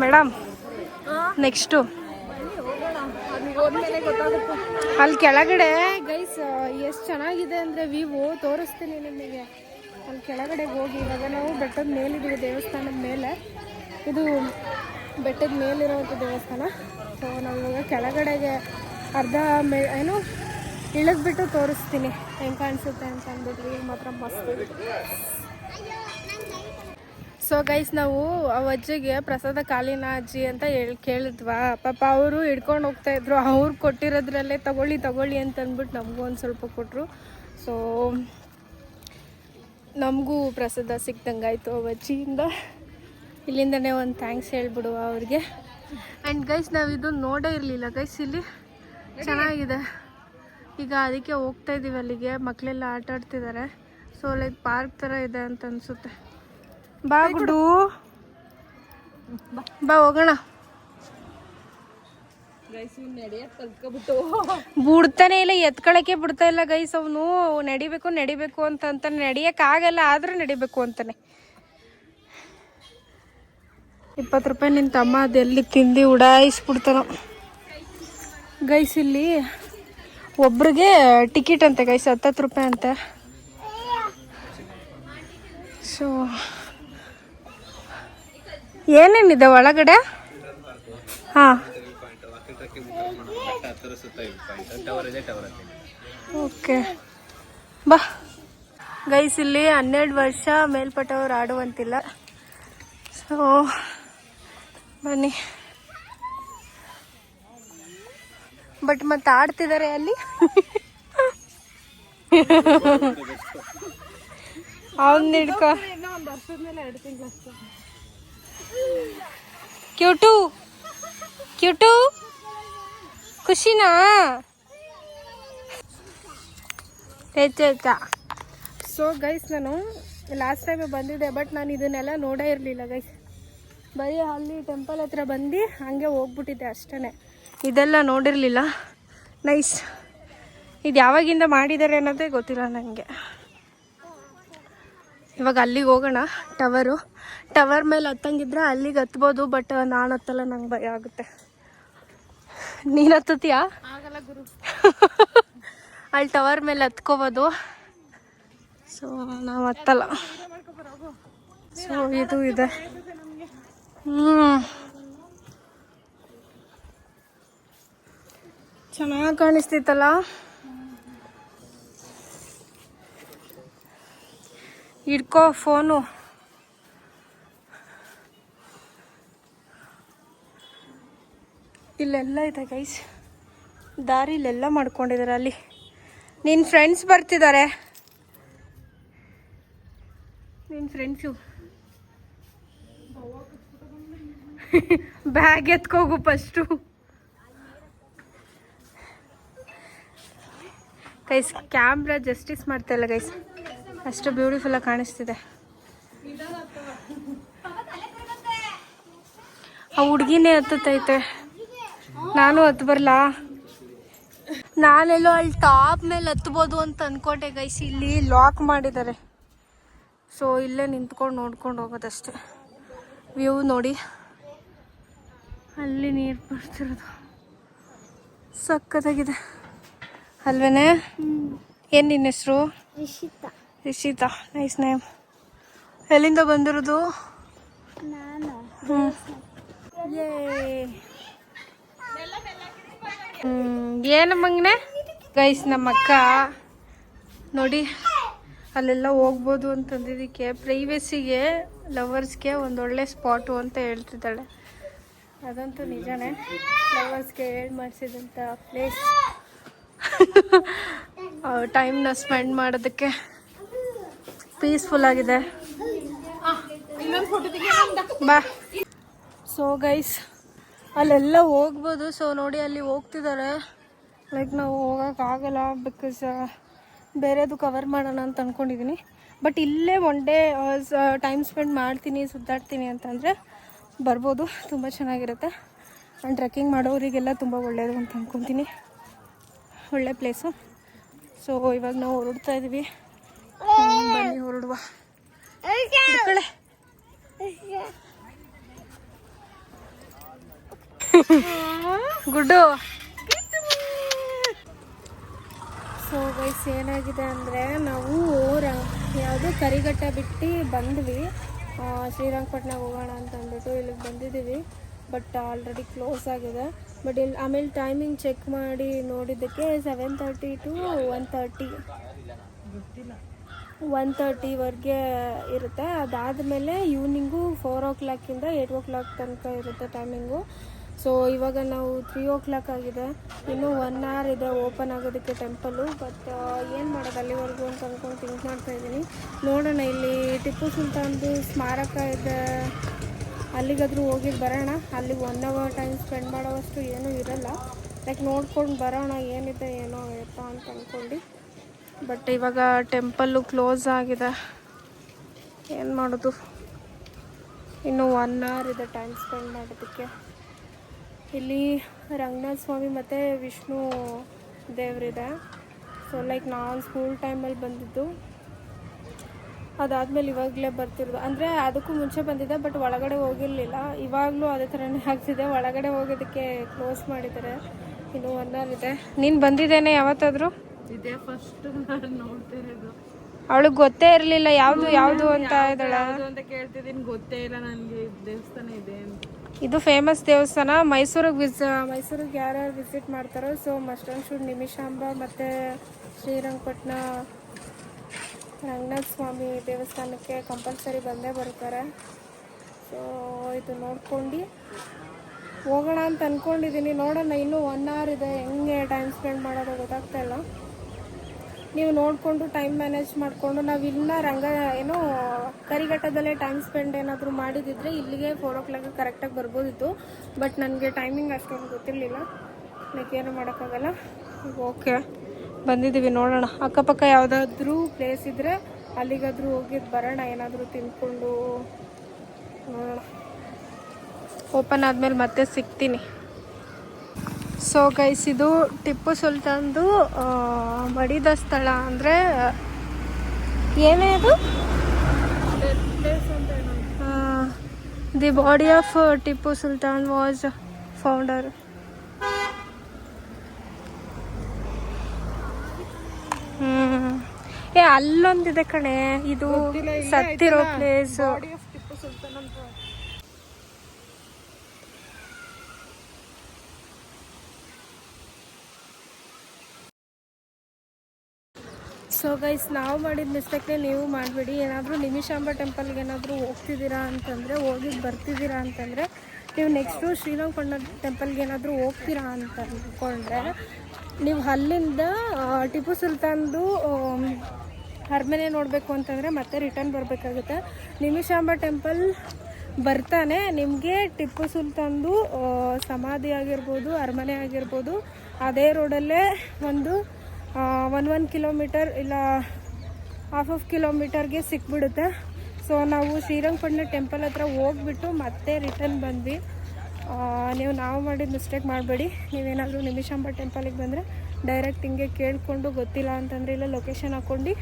ಮೇಡಮ್ ನೆಕ್ಸ್ಟು ಅಲ್ಲಿ ಕೆಳಗಡೆ ಗೈಸ್ ಎಷ್ಟು ಚೆನ್ನಾಗಿದೆ ಅಂದರೆ ವ್ಯೂ ತೋರಿಸ್ತೀನಿ ನಿಮಗೆ. ಅಲ್ಲಿ ಕೆಳಗಡೆ ಹೋಗಿ ಇವಾಗ ನಾವು ಬೆಟ್ಟದ ಮೇಲಿದ್ದೀವಿ, ದೇವಸ್ಥಾನದ ಮೇಲೆ. ಇದು ಬೆಟ್ಟದ ಮೇಲಿರೋಂಥ ದೇವಸ್ಥಾನ. ಸೊ ನಾವು ಇವಾಗ ಕೆಳಗಡೆಗೆ ಅರ್ಧ ಏನು ಇಳಿದ್ಬಿಟ್ಟು ತೋರಿಸ್ತೀನಿ ಹೆಂಗೆ ಕಾಣಿಸುತ್ತೆ ಅಂತ ಅಂದ್ಬಿಟ್ರಿ. ಈಗ ಮಾತ್ರ ಮಸ್ತ್. ಸೊ ಗೈಸ್ ನಾವು ಆ ಅಜ್ಜಿಗೆ ಪ್ರಸಾದ ಕಾಲಿನ ಅಜ್ಜಿ ಅಂತ ಕೇಳಿದ್ವಾ. ಪಾಪ ಅವರು ಹಿಡ್ಕೊಂಡು ಹೋಗ್ತಾಯಿದ್ರು. ಅವ್ರು ಕೊಟ್ಟಿರೋದ್ರಲ್ಲೇ ತಗೊಳ್ಳಿ ಅಂತ ಅಂದ್ಬಿಟ್ಟು ನಮಗೂ ಒಂದು ಸ್ವಲ್ಪ ಕೊಟ್ಟರು. ಸೊ ನಮಗೂ ಪ್ರಸಾದ ಸಿಕ್ದಂಗಾಯಿತು ಆ ಅಜ್ಜಿಯಿಂದ. ಇಲ್ಲಿಂದನೇ ಒಂದು ಥ್ಯಾಂಕ್ಸ್ ಹೇಳ್ಬಿಡುವ ಅವ್ರಿಗೆ. ಆ್ಯಂಡ್ ಗೈಸ್ ನಾವು ಇದು ನೋಡೇ ಇರಲಿಲ್ಲ ಗೈಸ್. ಇಲ್ಲಿ ಚೆನ್ನಾಗಿದೆ. ಈಗ ಅದಕ್ಕೆ ಹೋಗ್ತಾ ಇದ್ದೀವಿ ಅಲ್ಲಿಗೆ. ಮಕ್ಕಳೆಲ್ಲ ಆಟ ಆಡ್ತಿದ್ದಾರೆ. ಸೊ ಲೈಕ್ ಪಾರ್ಕ್ ಥರ ಇದೆ ಅಂತ ಅನಿಸುತ್ತೆ. ಬಾ ಗುಡ್ಡು, ಬಾ ಹೋಗೋಣ. ಬಿಡ್ತಾನೆ ಇಲ್ಲ, ಎತ್ಕೊಳಕ್ಕೆ ಬಿಡ್ತಾ ಇಲ್ಲ ಗೈಸ್. ಅವನು ನಡಿಬೇಕು ಅಂತ ನಡಿಯಕ್ಕಾಗಲ್ಲ, ಆದ್ರೂ ನಡಿಬೇಕು ಅಂತಾನೆ. 20 ರೂಪಾಯಿ ನಿನ್ನ ತಮ್ಮ ಅದೆಲ್ಲಿ ತಿಂದು ಉಡಾಯಿಸ್ಬಿಡ್ತಾನೋ ಗೈಸ್. ಇಲ್ಲಿ ಒಬ್ರಿಗೆ ಟಿಕೆಟ್ ಅಂತೆ ಗೈಸ್, 10 ರೂಪಾಯಿ ಅಂತೆ. ಸೊ ಏನೇನಿದೆ ಒಳಗಡೆ? ಹಾಂ ಓಕೆ ಬಾ ಗೈಸ್. ಇಲ್ಲಿ 12 ವರ್ಷ ಮೇಲ್ಪಟ್ಟವ್ರು ಆಡುವಂತಿಲ್ಲ. ಸೊ ಬನ್ನಿ. ಬಟ್ ಮತ್ತೆ ಆಡ್ತಿದ್ದಾರೆ ಅಲ್ಲಿ. ಅವನ್ ಹಿಡ್ಕೊ. ಕ್ಯೂಟು ಖುಷಿನಾ? ಹೆಚ್ಚಾ. ಸೊ ಗೈಸ್ ನಾನು ಲಾಸ್ಟ್ ಟೈಮೇ ಬಂದಿದ್ದೆ, ಬಟ್ ನಾನು ಇದನ್ನೆಲ್ಲ ನೋಡೇ ಇರಲಿಲ್ಲ ಗೈಸ್. ಬರೀ ಅಲ್ಲಿ ಟೆಂಪಲ್ ಹತ್ರ ಬಂದು ಹಂಗೆ ಹೋಗ್ಬಿಟ್ಟಿದ್ದೆ ಅಷ್ಟೇ. ಇದೆಲ್ಲ ನೋಡಿರಲಿಲ್ಲ. ನೈಸ್. ಇದು ಯಾವಾಗಿಂದ ಮಾಡಿದ್ದಾರೆ ಅನ್ನೋದೇ ಗೊತ್ತಿಲ್ಲ ನನಗೆ. ಇವಾಗ ಅಲ್ಲಿಗೆ ಹೋಗೋಣ. ಟವರ್ ಮೇಲೆ ಹತ್ತಂಗಿದ್ರೆ ಅಲ್ಲಿಗೆ ಹತ್ಬೋದು, ಬಟ್ ನಾನು ಹತ್ತಲ್ಲ, ನಂಗೆ ಭಯ ಆಗುತ್ತೆ. ನೀನು ಹತ್ತತೀಯಾ? ಆಗಲ್ಲ ಗುರು. ಅಲ್ಲಿ ಟವರ್ ಮೇಲೆ ಹತ್ಕೋಬೋದು. ಸೊ ನಾವು ಹತ್ತಲ್ಲ. ಸೊ ಇದು ಇದೆ. ಚೆನ್ನಾಗಿ ಕಾಣಿಸ್ತಿತ್ತಲ್ಲ. ಇಡ್ಕೋ ಫೋನು. ಇಲ್ಲೆಲ್ಲ ಇದೆ ಗೈಸ್, ದಾರಿಲೆಲ್ಲ ಮಾಡ್ಕೊಂಡಿದ್ದಾರೆ. ಅಲ್ಲಿ ನಿನ್ನ ಫ್ರೆಂಡ್ಸ್ ಬರ್ತಿದ್ದಾರೆ. ನಿನ್ನ ಫ್ರೆಂಡ್ಸು ಬ್ಯಾಗ್ ಎತ್ಕೋಗು ಫಸ್ಟು. ಗೈಸ್ ಕ್ಯಾಮ್ರಾ ಜಸ್ಟಿಸ್ ಮಾಡ್ತಾ ಇಲ್ಲ ಗೈಸ್, ಅಷ್ಟು ಬ್ಯೂಟಿಫುಲ್ಲಾಗಿ ಕಾಣಿಸ್ತಿದೆ. ಆ ಹುಡುಗಿನೇ ಹತ್ತೈತೆ. ನಾನು ಹತ್ತು ಬರಲಾ? ನಾನೆಲ್ಲೋ ಅಲ್ಲಿ ಟಾಪ್ ಮೇಲೆ ಹತ್ಬೋದು ಅಂತ ಅಂದ್ಕೊಂಡೆ ಗೈಸ್. ಇಲ್ಲಿ ಲಾಕ್ ಮಾಡಿದ್ದಾರೆ. ಸೊ ಇಲ್ಲೇ ನಿಂತ್ಕೊಂಡು ನೋಡ್ಕೊಂಡು ಹೋಗೋದಷ್ಟೆ. ವ್ಯೂ ನೋಡಿ, ಅಲ್ಲಿ ನೀರು ಬರ್ತಿರೋದು ಸಕ್ಕತ್ತಾಗಿದೆ ಅಲ್ವೇನೆ? ಏನು ನಿನ್ನ ಹೆಸರು? ರಿಷಿತಾ. Nice name. ಎಲ್ಲಿಂದ ಬಂದಿರೋದು? ಏನು ಮಂಗನೆ ಗೈಸ್, ನಮ್ಮ ಅಕ್ಕ ನೋಡಿ ಅಲ್ಲೆಲ್ಲ ಹೋಗ್ಬೋದು ಅಂತಂದಿದ್ದಕ್ಕೆ ಪ್ರೈವೇಸಿಗೆ ಲವರ್ಸ್ಗೆ ಒಂದೊಳ್ಳೆ ಸ್ಪಾಟು ಅಂತ ಹೇಳ್ತಿದ್ದಾಳೆ. ಅದಂತೂ ನಿಜಾನೇ. ಲವರ್ಸ್ಗೆ ಮಾಡಿಸಿದಂಥ ಪ್ಲೇಸ್. ಟೈಮ್ನ ಸ್ಪೆಂಡ್ ಮಾಡೋದಕ್ಕೆ ಪೀಸ್ಫುಲ್ ಆಗಿದೆ. ಬಾ. ಸೊ ಗೈಸ್ ಅಲ್ಲೆಲ್ಲ ಹೋಗ್ಬೋದು. ಸೊ ನೋಡಿ ಅಲ್ಲಿ ಹೋಗ್ತಿದ್ದಾರೆ. ಲೈಕ್ ನಾವು ಹೋಗೋಕ್ಕಾಗಲ್ಲ, ಬಿಕಾಸ್ ಬೇರೆದು ಕವರ್ ಮಾಡೋಣ ಅಂತ ಅಂದ್ಕೊಂಡಿದ್ದೀನಿ. ಬಟ್ ಇಲ್ಲೇ ಒನ್ ಡೇ ಟೈಮ್ ಸ್ಪೆಂಡ್ ಮಾಡ್ತೀನಿ, ಸುತ್ತಾಡ್ತೀನಿ ಅಂತಂದರೆ ಬರ್ಬೋದು. ತುಂಬ ಚೆನ್ನಾಗಿರುತ್ತೆ. ಆ್ಯಂಡ್ ಟ್ರೆಕ್ಕಿಂಗ್ ಮಾಡೋರಿಗೆಲ್ಲ ತುಂಬ ಒಳ್ಳೆಯದು ಅಂತ ಅಂದ್ಕೊತೀನಿ. ಒಳ್ಳೆ ಪ್ಲೇಸು. ಸೊ ಇವಾಗ ನಾವು ಹೊರಡ್ತಾ ಇದ್ದೀವಿ. ಬನ್ನಿ ಹೊರಡುವ. ಗುಡ್ಡು. ಸೊ ಗೈಸ್ ಏನಾಗಿದೆ ಅಂದರೆ ನಾವು ಯಾವುದು ಕರಿಘಟ್ಟ ಬಿಟ್ಟು ಬಂದ್ವಿ, ಶ್ರೀರಂಗಪಟ್ಟಣಕ್ಕೆ ಹೋಗೋಣ ಅಂತ ಅಂದ್ಬಿಟ್ಟು ಇಲ್ಲಿಗೆ ಬಂದಿದ್ದೀವಿ. ಬಟ್ ಆಲ್ರೆಡಿ ಕ್ಲೋಸ್ ಆಗಿದೆ. ಬಟ್ ಇಲ್ಲಿ ಆಮೇಲೆ ಟೈಮಿಂಗ್ ಚೆಕ್ ಮಾಡಿ ನೋಡಿದ್ದಕ್ಕೆ 7:30 to 1:30ವರೆಗೆ ಇರುತ್ತೆ. ಅದಾದಮೇಲೆ ಈವ್ನಿಂಗು 4 o'clock 8 o'clock ತನಕ ಇರುತ್ತೆ ಟೈಮಿಂಗು. ಸೊ ಇವಾಗ ನಾವು 3 o'clock ಆಗಿದೆ, ಇನ್ನೂ 1 hour ಇದೆ ಓಪನ್ ಆಗೋದಕ್ಕೆ ಟೆಂಪಲ್ಲು. ಬಟ್ ಏನು ಮಾಡೋದು ಅಲ್ಲಿವರೆಗೂ ಅಂತ ಅಂದ್ಕೊಂಡು ಥಿಂಕ್ ಮಾಡ್ತಾಯಿದ್ದೀನಿ. ನೋಡೋಣ, ಇಲ್ಲಿ ಟಿಪ್ಪು ಸುಲ್ತಾನ್ದು ಸ್ಮಾರಕ ಇದೆ, ಅಲ್ಲಿಗಾದರೂ ಹೋಗಿ ಬರೋಣ. ಅಲ್ಲಿ 1 hour ಟೈಮ್ ಸ್ಪೆಂಡ್ ಮಾಡೋವಷ್ಟು ಏನೂ ಇರಲ್ಲ. ಲೈಕ್ ನೋಡ್ಕೊಂಡು ಬರೋಣ ಏನಿದೆ ಏನೋ ಎತ್ತ ಅಂತ ಅಂದ್ಕೊಂಡು. ಬಟ್ ಇವಾಗ ಟೆಂಪಲ್ಲು ಕ್ಲೋಸ್ ಆಗಿದೆ, ಏನು ಮಾಡೋದು. ಇನ್ನೂ 1 hour ಇದೆ ಟೈಮ್ ಸ್ಪೆಂಡ್ ಮಾಡೋದಕ್ಕೆ. ಇಲ್ಲಿ ರಂಗನಾಥ ಸ್ವಾಮಿ ಮತ್ತು ವಿಷ್ಣು ದೇವರಿದೆ. ಸೊ ಲೈಕ್ ನಾನು ಸ್ಕೂಲ್ ಟೈಮಲ್ಲಿ ಬಂದಿದ್ದು, ಅದಾದಮೇಲೆ ಇವಾಗಲೇ ಬರ್ತಿರೋದು. ಅಂದರೆ ಅದಕ್ಕೂ ಮುಂಚೆ ಬಂದಿದ್ದೆ, ಬಟ್ ಒಳಗಡೆ ಹೋಗಿರಲಿಲ್ಲ. ಇವಾಗಲೂ ಅದೇ ಥರನೇ ಆಗ್ತಿದೆ, ಒಳಗಡೆ ಹೋಗೋದಕ್ಕೆ ಕ್ಲೋಸ್ ಮಾಡಿದ್ದಾರೆ. ಇನ್ನೂ 1 hour ಇದೆ. ನೀನು ಬಂದಿದ್ದೇನೆ ಯಾವತ್ತಾದರೂ? ಇದೇ ಫಸ್ಟ್ ನಾನು ನೋಡ್ತಿರೋದು. ಅವಳಿಗೆ ಗೊತ್ತೇ ಇರಲಿಲ್ಲ ಯಾವುದು ಅಂತ ಇದ್ದಾಳೆ. ಅಂತ ಕೇಳ್ತಿದ್ದೀನಿ, ಗೊತ್ತೇ ಇಲ್ಲ ನನಗೆ ದೇವಸ್ಥಾನ ಇದೆ ಅಂತ. ಇದು ಫೇಮಸ್ ದೇವಸ್ಥಾನ. ಮೈಸೂರಿಗೆ ಯಾರ್ಯಾರು ವಿಸಿಟ್ ಮಾಡ್ತಾರೋ so must and should Nimishamba ಮತ್ತು ಶ್ರೀರಂಗಪಟ್ಟಣ ರಂಗನಾಥ ಸ್ವಾಮಿ ದೇವಸ್ಥಾನಕ್ಕೆ ಕಂಪಲ್ಸರಿ ಬಂದೇ ಬರ್ತಾರೆ. ಸೊ ಇದು ನೋಡ್ಕೊಂಡು ಹೋಗೋಣ ಅಂತ ಅಂದ್ಕೊಂಡಿದ್ದೀನಿ. ನೋಡೋಣ, ಇನ್ನೂ 1 hour ಇದೆ, ಹೆಂಗೆ ಟೈಮ್ ಸ್ಪೆಂಡ್ ಮಾಡೋದು ಗೊತ್ತಾಗ್ತಾ ಇಲ್ಲ. ನೀವು ನೋಡಿಕೊಂಡು ಟೈಮ್ ಮ್ಯಾನೇಜ್ ಮಾಡಿಕೊಂಡು ನಾವಿನ್ನ ಕರಿಘಟ್ಟದಲ್ಲೇ ಟೈಮ್ ಸ್ಪೆಂಡ್ ಏನಾದರೂ ಮಾಡಿದಿದ್ರೆ ಇಲ್ಲಿಗೆ 4 o'clock ಕರೆಕ್ಟಾಗಿ ಬರ್ಬೋದಿತ್ತು. ಬಟ್ ನನಗೆ ಟೈಮಿಂಗ್ ಅಷ್ಟೊಂದು ಗೊತ್ತಿರಲಿಲ್ಲ, ಲೈಕ್ ಏನು ಮಾಡೋಕ್ಕಾಗಲ್ಲ. ಈಗ ಓಕೆ ಬಂದಿದ್ದೀವಿ, ನೋಡೋಣ ಅಕ್ಕಪಕ್ಕ ಯಾವುದಾದ್ರೂ ಪ್ಲೇಸ್ ಇದ್ದರೆ ಅಲ್ಲಿಗಾದರೂ ಹೋಗಿದ್ದು ಬರೋಣ, ಏನಾದರೂ ತಿಂದ್ಕೊಂಡು ನೋಡೋಣ. ಓಪನ್ ಆದಮೇಲೆ ಮತ್ತೆ ಸಿಗ್ತೀನಿ. ಸೊ ಗೈಸ್, ಇದು ಟಿಪ್ಪು ಸುಲ್ತಾನ್ದು ಮಡಿದ ಸ್ಥಳ. ಅಂದರೆ ಏನೇ ಅದು, the body of Tipu Sultan was found here. ಅಲ್ಲೊಂದಿದೆ ಕಣೆ, ಇದು ಸತ್ತಿರೋ ಪ್ಲೇಸ್. ಸೊ ಗೈಸ್, ನಾವು ಮಾಡಿದ ಮಿಸ್ಟೇಕ್ನೇ ನೀವು ಮಾಡಬೇಡಿ. ಏನಾದರೂ ನಿಮಿಷಾಂಬ ಟೆಂಪಲ್ಗೆ ಏನಾದರೂ ಹೋಗ್ತಿದ್ದೀರಾ ಅಂತಂದರೆ, ಹೋಗಿದ್ದು ಬರ್ತಿದ್ದೀರಾ ಅಂತಂದರೆ, ನೀವು ನೆಕ್ಸ್ಟು ಶ್ರೀರಂಗಪಟ್ಟಣ ಟೆಂಪಲ್ಗೆ ಏನಾದರೂ ಹೋಗ್ತೀರಾ ಅಂತ ಅಂದ್ಕೊಂಡ್ರೆ ನೀವು ಅಲ್ಲಿಂದ ಟಿಪ್ಪು ಸುಲ್ತಾನ್ದು ಅರಮನೆ ನೋಡಬೇಕು ಅಂತಂದರೆ ಮತ್ತೆ ರಿಟರ್ನ್ ಬರಬೇಕಾಗುತ್ತೆ. ನಿಮಿಷಾಂಬ ಟೆಂಪಲ್ ಬರ್ತಾನೆ ನಿಮಗೆ ಟಿಪ್ಪು ಸುಲ್ತಾನ್ದು ಸಮಾಧಿ ಆಗಿರ್ಬೋದು, ಅರಮನೆ ಆಗಿರ್ಬೋದು, ಅದೇ ರೋಡಲ್ಲೇ ಒಂದು 1 ಕಿಲೋಮೀಟರ್ ಇಲ್ಲ ಹಾಫ್ ಕಿಲೋಮೀಟರ್ಗೆ ಸಿಕ್ಬಿಡುತ್ತೆ. ಸೊ ನಾವು ಶ್ರೀರಂಗಪಟ್ಟಣ ಟೆಂಪಲ್ ಹತ್ರ ಹೋಗ್ಬಿಟ್ಟು ಮತ್ತೆ ರಿಟರ್ನ್ ಬಂದ್ವಿ. ನಾವು ಮಾಡಿದ ಮಿಸ್ಟೇಕ್ ಮಾಡಬೇಡಿ. ನೀವೇನಾದರೂ ನಿಮಿಷಾಂಬ ಟೆಂಪಲಿಗೆ ಬಂದರೆ ಡೈರೆಕ್ಟ್ ಹಿಂಗೆ ಕೇಳಿಕೊಂಡು ಗೊತ್ತಿಲ್ಲ ಅಂತಂದರೆ ಇಲ್ಲ ಲೊಕೇಶನ್ ಹಾಕ್ಕೊಂಡು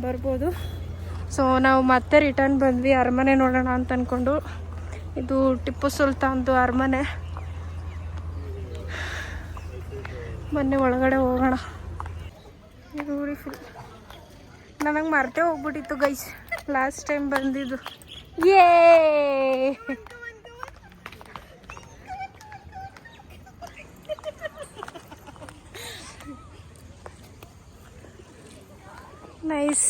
ಬರ್ಬೋದು. ಸೊ ನಾವು ಮತ್ತೆ ರಿಟರ್ನ್ ಬಂದ್ವಿ ಅರಮನೆ ನೋಡೋಣ ಅಂತ ಅಂದ್ಕೊಂಡು. ಇದು ಟಿಪ್ಪು ಸುಲ್ತಾನ್ದು ಅರಮನೆ. ಬನ್ನಿ ಒಳಗಡೆ ಹೋಗೋಣ. ಬ್ಯೂಟಿಫುಲ್. ನನಗೆ ಮರ್ತೇ ಹೋಗ್ಬಿಟ್ಟಿತ್ತು ಗೈಸ್ ಲಾಸ್ಟ್ ಟೈಮ್ ಬಂದಿದ್ದು. Nice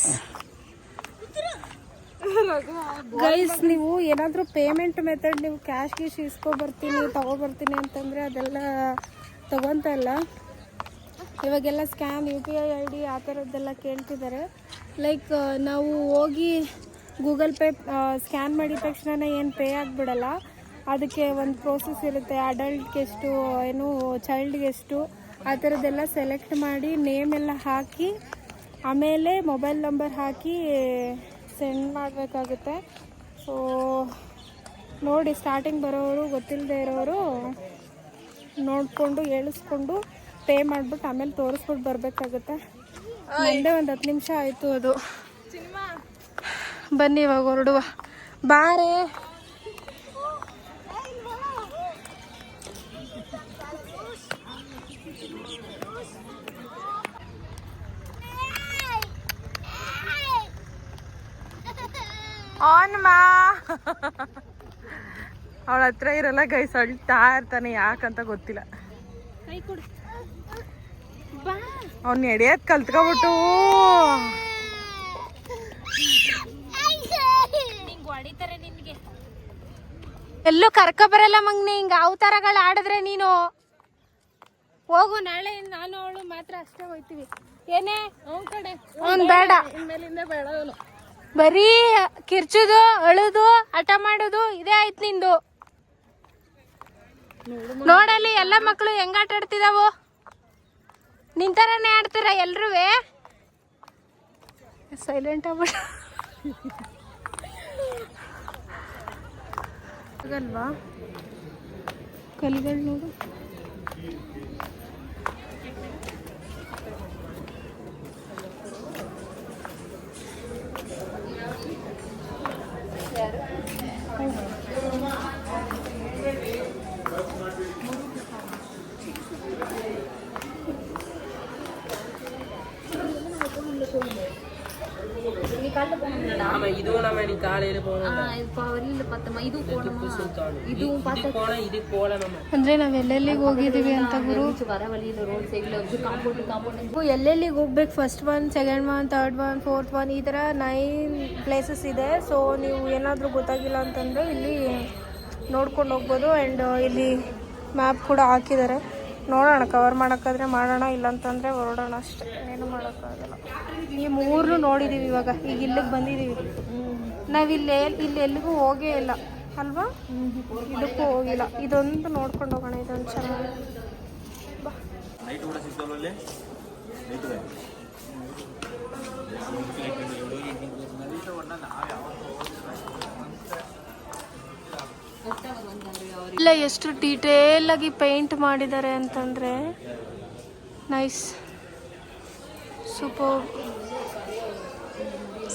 guys. ನೀವು ಏನಾದರೂ ಪೇಮೆಂಟ್ ಮೆಥಡ್ ನೀವು ಕ್ಯಾಶ್ ಇಸ್ಕೊಬರ್ತೀನಿ ತಗೊಬರ್ತೀನಿ ಅಂತಂದರೆ ಅದೆಲ್ಲ ತಗೊತಾ ಇಲ್ಲ. ಇವಾಗೆಲ್ಲ ಸ್ಕ್ಯಾನ್ UPI ID ಆ ಥರದ್ದೆಲ್ಲ ಕೇಳ್ತಿದ್ದಾರೆ. ಲೈಕ್ ನಾವು ಹೋಗಿ ಗೂಗಲ್ ಪೇ ಸ್ಕ್ಯಾನ್ ಮಾಡಿದ ತಕ್ಷಣ ಏನು ಪೇ ಆಗಿಬಿಡಲ್ಲ. ಅದಕ್ಕೆ ಒಂದು ಪ್ರೋಸೆಸ್ ಇರುತ್ತೆ. ಅಡಲ್ಟ್ಗೆ ಎಷ್ಟು, ಏನು ಚೈಲ್ಡ್ಗೆ ಎಷ್ಟು, ಆ ಥರದ್ದೆಲ್ಲ ಸೆಲೆಕ್ಟ್ ಮಾಡಿ ನೇಮ್ ಎಲ್ಲ ಹಾಕಿ ಆಮೇಲೆ ಮೊಬೈಲ್ ನಂಬರ್ ಹಾಕಿ ಸೆಂಡ್ ಮಾಡಬೇಕಾಗುತ್ತೆ. ಸೊ ನೋಡಿ, ಸ್ಟಾರ್ಟಿಂಗ್ ಬರೋರು ಗೊತ್ತಿಲ್ಲದೆ ಇರೋರು ನೋಡಿಕೊಂಡು ಹೇಳಿಸ್ಕೊಂಡು ಪೇ ಮಾಡಿಬಿಟ್ಟು ಆಮೇಲೆ ತೋರಿಸ್ಬಿಟ್ಟು ಬರಬೇಕಾಗುತ್ತೆ. ಮುಂದೆ ಒಂದು 10 ನಿಮಿಷ ಆಯಿತು ಅದು. ಬನ್ನಿ ಇವಾಗ ಹೊರಡುವ. ಬಾರೆ ಅವಳ ಹತ್ರ ಇರಲ್ಲ ಗೈಸ್, ಅಳ್ತಾ ಇರ್ತಾನೆ, ಯಾಕಂತ ಗೊತ್ತಿಲ್ಲ. ಕೈ ಕೊಡು ಬಾ. ಅವ್ನ ಎಡಿಯೋದ್ ಕಲ್ತ್ಕೊಬಿಟ್ಟು ಹೊಡಿತಾರೆ ನಿನ್ಗೆ. ಎಲ್ಲೂ ಕರ್ಕ ಬರಲ್ಲ ಮಗ್ನಿ, ಹಿಂಗ ಅವತಾರಗಳು ಆಡಿದ್ರೆ ನೀನು ಹೋಗು. ನಾಳೆ ನಾನು ಅವಳು ಮಾತ್ರ ಅಷ್ಟೇ ಹೋಯ್ತೀವಿ. ಏನೇ ಅವ್ನ್ ಬೇಡ, ಬರೀ ಕಿರ್ಚುದು, ಅಳುದು, ಹಠ ಮಾಡುದು ಇದೇ ಆಯ್ತು ನಿಂದು. ನೋಡಲ್ಲಿ ಎಲ್ಲ ಮಕ್ಕಳು ಹೆಂಗ ಆಟ ಆಡ್ತಿದಾವು, ನಿಂತರನೇ ಆಡ್ತೀರ ಎಲ್ರೂ. ಸೈಲೆಂಟ್ ಆಗ್ಬಿಡ ಆಗಲ್ವಾ ಕಲ್ಗಳು ನೋಡು. ಅಂದ್ರೆ ನಾವ್ ಎಲ್ಲೆಲ್ಲಿಗೆ ಹೋಗಿದೀವಿ ಅಂತ ಗುರು, ಎಲ್ಲೆಲ್ಲಿಗೆ ಹೋಗ್ಬೇಕು. First one, second one, third one, fourth one, ಈ ತರ 9 ಪ್ಲೇಸಸ್ ಇದೆ. ಸೊ ನೀವು ಏನಾದರೂ ಗೊತ್ತಾಗಿಲ್ಲ ಅಂತಂದ್ರೆ ಇಲ್ಲಿ ನೋಡ್ಕೊಂಡು ಹೋಗ್ಬೋದು. ಆ್ಯಂಡ್ ಇಲ್ಲಿ ಮ್ಯಾಪ್ ಕೂಡ ಹಾಕಿದ್ದಾರೆ. ನೋಡೋಣ, ಕವರ್ ಮಾಡೋಕ್ಕಾದ್ರೆ ಮಾಡೋಣ, ಇಲ್ಲಾಂತಂದರೆ ಹೊರಡೋಣ ಅಷ್ಟೇ, ಏನು ಮಾಡೋಕ್ಕಾಗಲ್ಲ. ಈ 3 ನೋಡಿದ್ದೀವಿ ಇವಾಗ, ಈಗ ಇಲ್ಲಿಗೆ ಬಂದಿದ್ದೀವಿ. ನಾವಿಲ್ಲಿ ಎಲ್ಲಿಗೂ ಹೋಗೇ ಇಲ್ಲ ಅಲ್ವಾ, ಇದಕ್ಕೂ ಹೋಗಿಲ್ಲ. ಇದೊಂದು ನೋಡ್ಕೊಂಡು ಹೋಗೋಣ, ಇದೊಂದು ಚೆನ್ನಾಗಿ. ಇಲ್ಲ ಎಷ್ಟು ಡೀಟೇಲ್ ಆಗಿ ಪೇಂಟ್ ಮಾಡಿದ್ದಾರೆ ಅಂತಂದ್ರೆ ನೈಸ್, ಸೂಪರ್,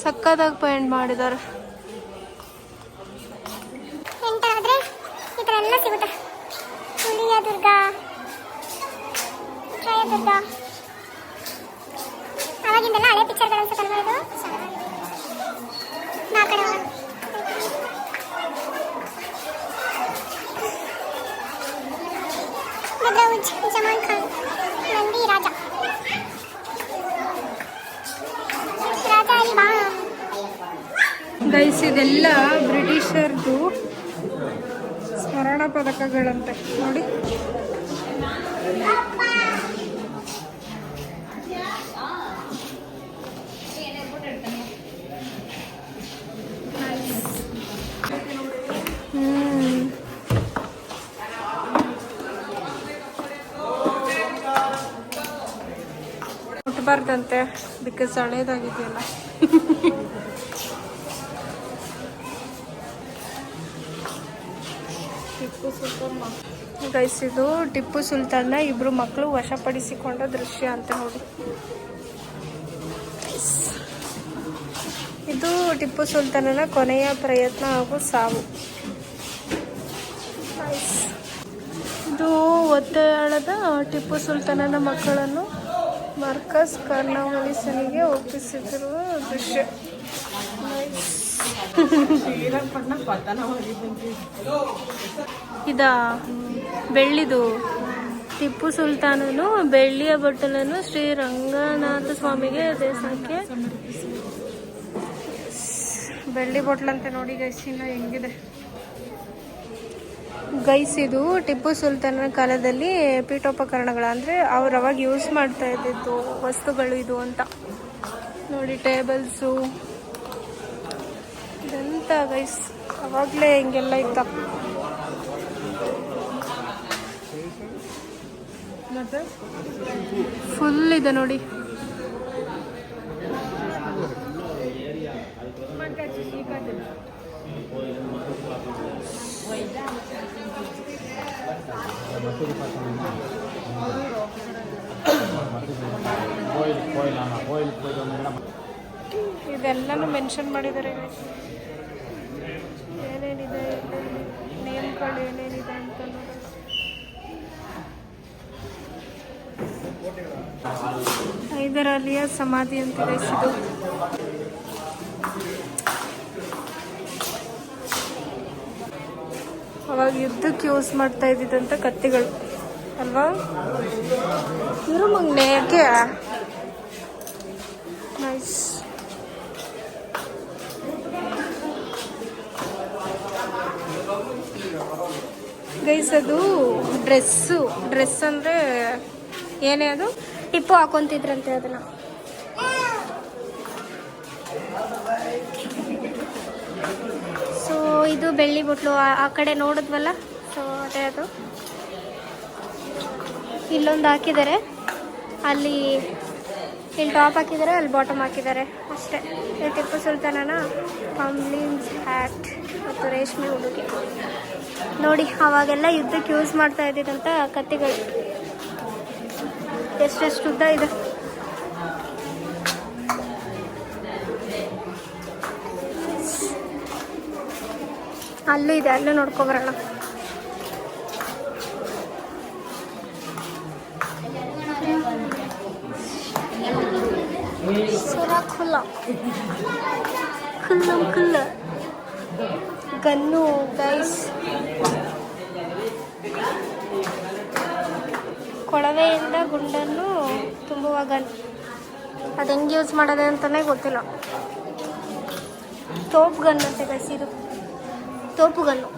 ಸಕ್ಕದಾಗಿ ಪೇಂಟ್ ಮಾಡಿದ್ದಾರೆ. ಎಲ್ಲ ಸಿಗುತ್ತೆ. ಹುಲಿಯ ದುರ್ಗ, ದುರ್ಗ, ಅವಾಗಿಂದೆಲ್ಲ ಹಳೆ ಪಿಕ್ಚರ್ಗಳು ಅನ್ಸುತ್ತಲ್ವ ಇದು. ನಾಲ್ಕಡೆ ಬದ್ರೌಜ್, ಜಮಾನ್ ಖಾನ್, ನಂದಿ ರಾಜ, ರಾಜ ಅಲಿ ಬಾಮ್. ಗೈಸ್ ಇದೆಲ್ಲ ಬ್ರಿಟಿಷರ್ದು ಸ್ಮರಣ ಪದಕಗಳಂತೆ ನೋಡಿ. ಮುಟ್ಬಾರ್ದಂತೆ, ಬಿಕಾಸ್ ಹಳೇದಾಗಿದೆಯಲ್ಲ. ಗೈಸ್ ಇದು ಟಿಪ್ಪು ಸುಲ್ತಾನ್ನ ಇಬ್ರು ಮಕ್ಕಳು ವಶಪಡಿಸಿಕೊಂಡ ದೃಶ್ಯ ಅಂತ ನೋಡಿ. ಇದು ಟಿಪ್ಪು ಸುಲ್ತಾನನ ಕೊನೆಯ ಪ್ರಯತ್ನ ಹಾಗೂ ಸಾವು. ಇದು ಒತ್ತೆಯಾಳದ ಟಿಪ್ಪು ಸುಲ್ತಾನನ ಮಕ್ಕಳನ್ನು ಮರ್ಕಸ್ ಕರ್ನವಾಲಿಸನಿಗೆ ಒಪ್ಪಿಸಿರುವ ದೃಶ್ಯ. ಇದ ಬೆಳ್ಳಿದು ಟಿಪ್ಪು ಸುಲ್ತಾನನು ಬೆಳ್ಳಿಯ ಬಟ್ಟಲನ್ನು ಶ್ರೀ ರಂಗನಾಥ ಸ್ವಾಮಿಗೆ ದೇವಸ್ಥಾನಕ್ಕೆ ಬೆಳ್ಳಿ ಬೊಟ್ಲಂತೆ ನೋಡಿ ಗೈಸ್, ಇನ್ನು ಹೆಂಗಿದೆ ಗೈಸ್. ಇದು ಟಿಪ್ಪು ಸುಲ್ತಾನನ ಕಾಲದಲ್ಲಿ ಪೀಠೋಪಕರಣಗಳು, ಅಂದರೆ ಅವ್ರು ಅವಾಗ ಯೂಸ್ ಮಾಡ್ತಾ ಇದ್ದಿದ್ದು ವಸ್ತುಗಳು ಇದು ಅಂತ ನೋಡಿ. ಟೇಬಲ್ಸು ಇದಂತ ಗೈಸ್, ಅವಾಗಲೇ ಹಿಂಗೆಲ್ಲ ಇತ್ತ. ಫುಲ್ ಇದೆ ನೋಡಿ. ಇದೆಲ್ಲನೂ ಮೆನ್ಷನ್ ಮಾಡಿದ್ದಾರೆ ಏನೇನಿದೆ, ನೇಮ್ಗಳು ಏನೇನಿದೆ ಅಂತ ನೋಡಿ. ಹೈದರ್ ಅಲಿಯ ಸಮಾಧಿ ಅಂತ ಇದು. ಅವಾಗ ಯುದ್ಧಕ್ಕೆ ಯೂಸ್ ಮಾಡ್ತಾ ಇದ್ದಿದ್ದಂಥ ಕತ್ತಿಗಳು ಅಲ್ವಾ? ಇರು ಮಗ್ನೆ ಯಾಕೆ ನೈಸ್. ಗೈಸ್ ಅದು ಡ್ರೆಸ್ ಅಂದರೆ ಏನೇ ಅದು ಟಿಪ್ಪು ಹಾಕೊಂತಿದ್ರಂತೆ ಅದನ್ನು. ಸೊ ಇದು ಬೆಳ್ಳಿ ಬೊಟ್ಲು ಆ ಕಡೆ ನೋಡಿದ್ವಲ್ಲ, ಸೊ ಅದೇ ಅದು. ಇಲ್ಲೊಂದು ಹಾಕಿದ್ದಾರೆ, ಅಲ್ಲಿ ಇಲ್ಲಿ ಟಾಪ್ ಹಾಕಿದ್ದಾರೆ, ಅಲ್ಲಿ ಬಾಟಮ್ ಹಾಕಿದ್ದಾರೆ ಅಷ್ಟೇ. ಟಿಪ್ಪು ಸುಲ್ತಾನನ ಕಂಬ್ಲಿನ್ಸ್ ಹ್ಯಾಟ್ ಮತ್ತು ರೇಷ್ಮೆ ಉಡುಗೆ ನೋಡಿ. ಅವಾಗೆಲ್ಲ ಯುದ್ಧಕ್ಕೆ ಯೂಸ್ ಮಾಡ್ತಾ ಇದ್ದಿದ್ದಂಥ ಕತ್ತಿಗಳು ಎಷ್ಟೆಷ್ಟು ಉದ್ದ ಇದೆ. ಅಲ್ಲೂ ಇದೆ, ಅಲ್ಲೂ ನೋಡ್ಕೊಬರೋಣ. ಖುಲ್ಲ ಗನ್ನು ಗೈಸ್. ಕೊಳವೆಯಿಂದ ಗುಂಡನ್ನು ತುಂಬುವ ಗನ್. ಅದು ಹೆಂಗೆ ಯೂಸ್ ಮಾಡೋದು ಅಂತಲೇ ಗೊತ್ತಿಲ್ಲ. ತೋಪು ಗನ್ ಅಂತೆ ಗೈಸ್, ಇದು ತೋಪು ಗನ್ನು.